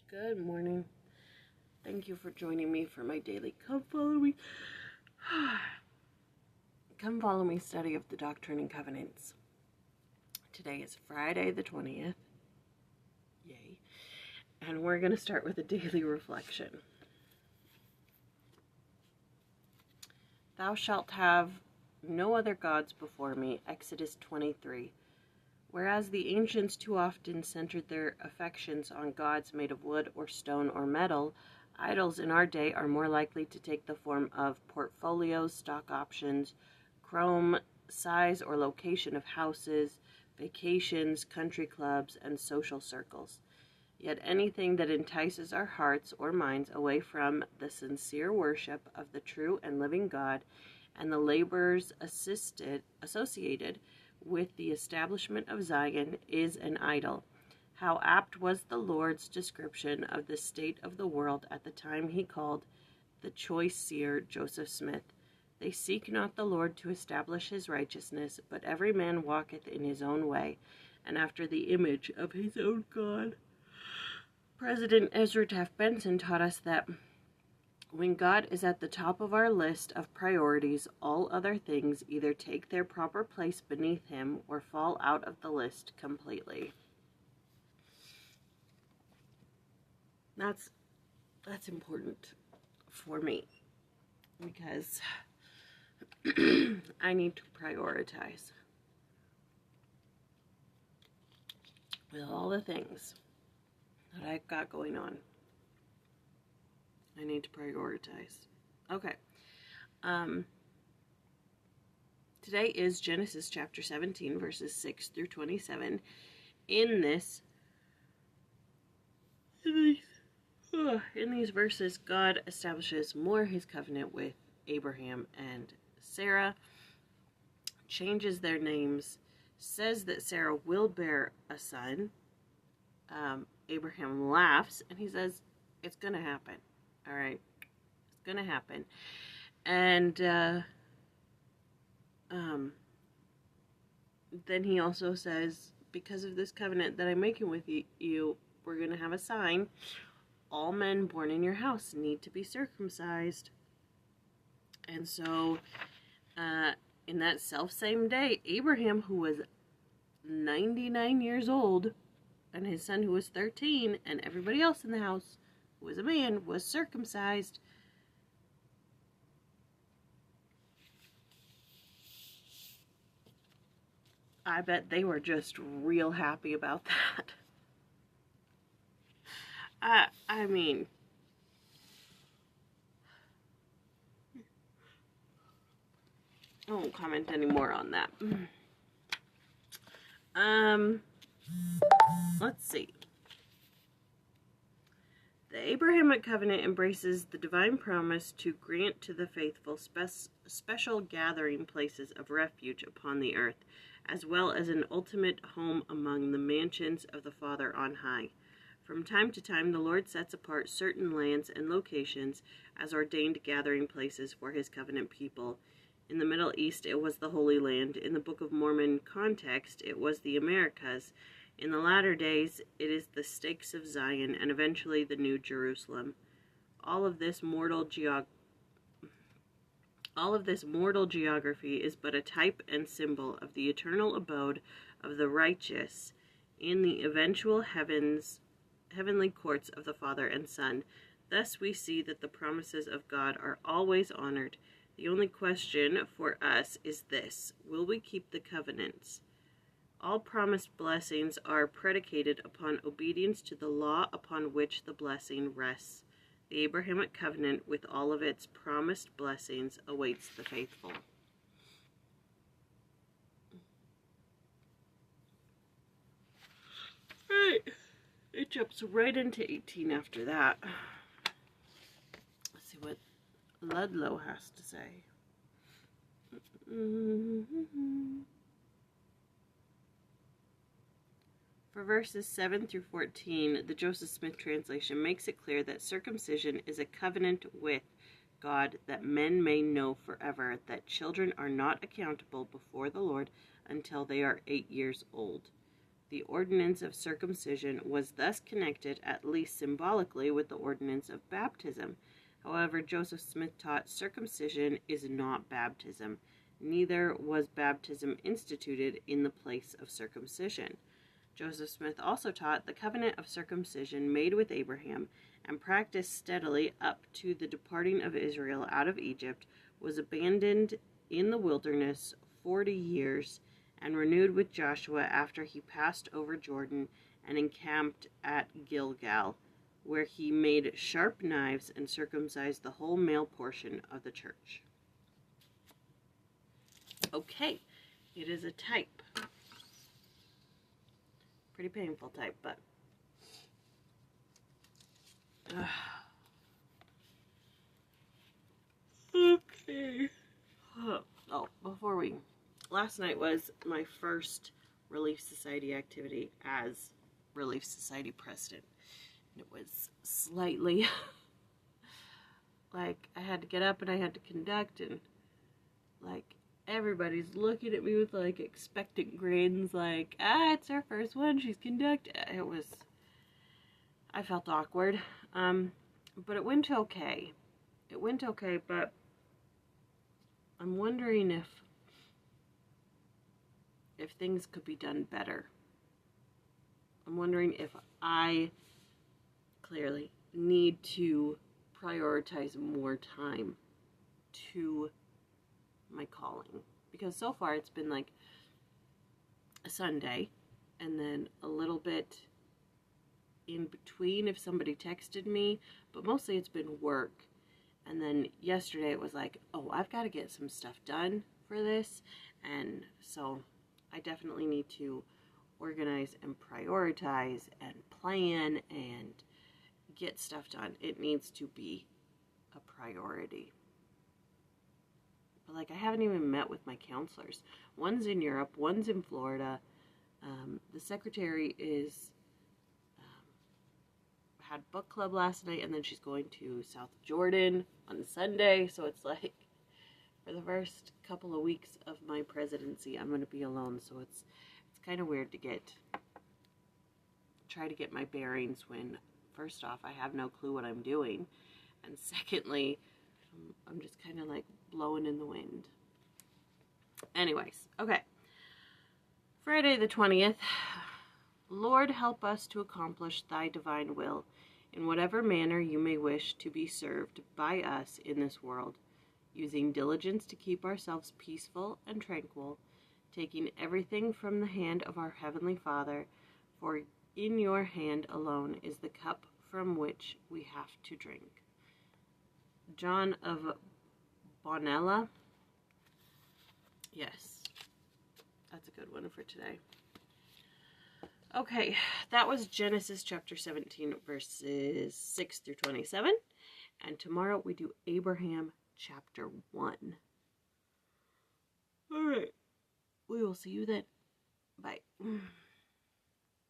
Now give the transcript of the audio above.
Good morning. Thank you for joining me for my daily Come Follow Me. Come Follow Me study of the Doctrine and Covenants. Today is Friday the 20th. Yay. And we're going to start with a daily reflection. Thou shalt have no other gods before me. Exodus 23. Whereas the ancients too often centered their affections on gods made of wood or stone or metal, idols in our day are more likely to take the form of portfolios, stock options, chrome, size or location of houses, vacations, country clubs, and social circles. Yet anything that entices our hearts or minds away from the sincere worship of the true and living God and the labors associated with the establishment of Zion is an idol. How apt was the Lord's description of the state of the world at the time he called the choice seer Joseph Smith. They seek not the Lord to establish his righteousness, but every man walketh in his own way, and after the image of his own God. President Ezra Taft Benson taught us that when God is at the top of our list of priorities, all other things either take their proper place beneath him or fall out of the list completely. That's important for me because I need to prioritize with all the things that I've got going on. I need to prioritize. Okay. Today is Genesis chapter 17, verses 6 through 27. In these verses, God establishes more his covenant with Abraham and Sarah, changes their names, says that Sarah will bear a son. Abraham laughs, and he says, it's going to happen. All right, it's going to happen. And then he also says, because of this covenant that I'm making with you, we're going to have a sign. All men born in your house need to be circumcised. And so, in that self-same day, Abraham, who was 99 years old, and his son, who was 13, and everybody else in the house, who was a man, was circumcised. I bet they were just real happy about that. I mean, I won't comment anymore on that. Let's see. The Abrahamic covenant embraces the divine promise to grant to the faithful special gathering places of refuge upon the earth, as well as an ultimate home among the mansions of the Father on high. From time to time, the Lord sets apart certain lands and locations as ordained gathering places for his covenant people. In the Middle East, it was the Holy Land. In the Book of Mormon context, it was the Americas. In the latter days, it is the stakes of Zion, and eventually the New Jerusalem. All of this mortal geography is but a type and symbol of the eternal abode of the righteous in the eventual heavenly courts of the Father and Son. Thus we see that the promises of God are always honored. The only question for us is this: will we keep the covenants? All promised blessings are predicated upon obedience to the law upon which the blessing rests. The Abrahamic covenant, with all of its promised blessings, awaits the faithful. Alright, it jumps right into 18 after that. Let's see what Ludlow has to say. For verses 7 through 14, the Joseph Smith translation makes it clear that circumcision is a covenant with God that men may know forever that children are not accountable before the Lord until they are 8 years old. The ordinance of circumcision was thus connected, at least symbolically, with the ordinance of baptism. However, Joseph Smith taught circumcision is not baptism. Neither was baptism instituted in the place of circumcision. Joseph Smith also taught the covenant of circumcision made with Abraham and practiced steadily up to the departing of Israel out of Egypt was abandoned in the wilderness 40 years and renewed with Joshua after he passed over Jordan and encamped at Gilgal, where he made sharp knives and circumcised the whole male portion of the church. Okay, it is a type. Pretty painful type, but okay. Oh, last night was my first Relief Society activity as Relief Society president. It was slightly like I had to get up and I had to conduct, and like everybody's looking at me with like expectant grins, like, it's her first one, she's conducting. I felt awkward, but it went okay. But I'm wondering if things could be done better. I'm wondering if I clearly need to prioritize more time to my calling, because so far it's been like a Sunday and then a little bit in between if somebody texted me, but mostly it's been work. And then yesterday it was like, oh, I've got to get some stuff done for this, and so I definitely need to organize and prioritize and plan and get stuff done. It needs to be a priority. But like, I haven't even met with my counselors. One's in Europe, one's in Florida. The secretary had book club last night, and then she's going to South Jordan on Sunday. So it's like, for the first couple of weeks of my presidency, I'm going to be alone. So it's kind of weird to try to get my bearings when, first off, I have no clue what I'm doing, and secondly, I'm just kind of like blowing in the wind. Anyways, okay. Friday the 20th. Lord, help us to accomplish thy divine will in whatever manner you may wish to be served by us in this world, using diligence to keep ourselves peaceful and tranquil, taking everything from the hand of our Heavenly Father, for in your hand alone is the cup from which we have to drink. John of Bonella. Yes, that's a good one for today. Okay, that was Genesis chapter 17, verses 6 through 27. And tomorrow we do Abraham chapter 1. All right, we will see you then. Bye.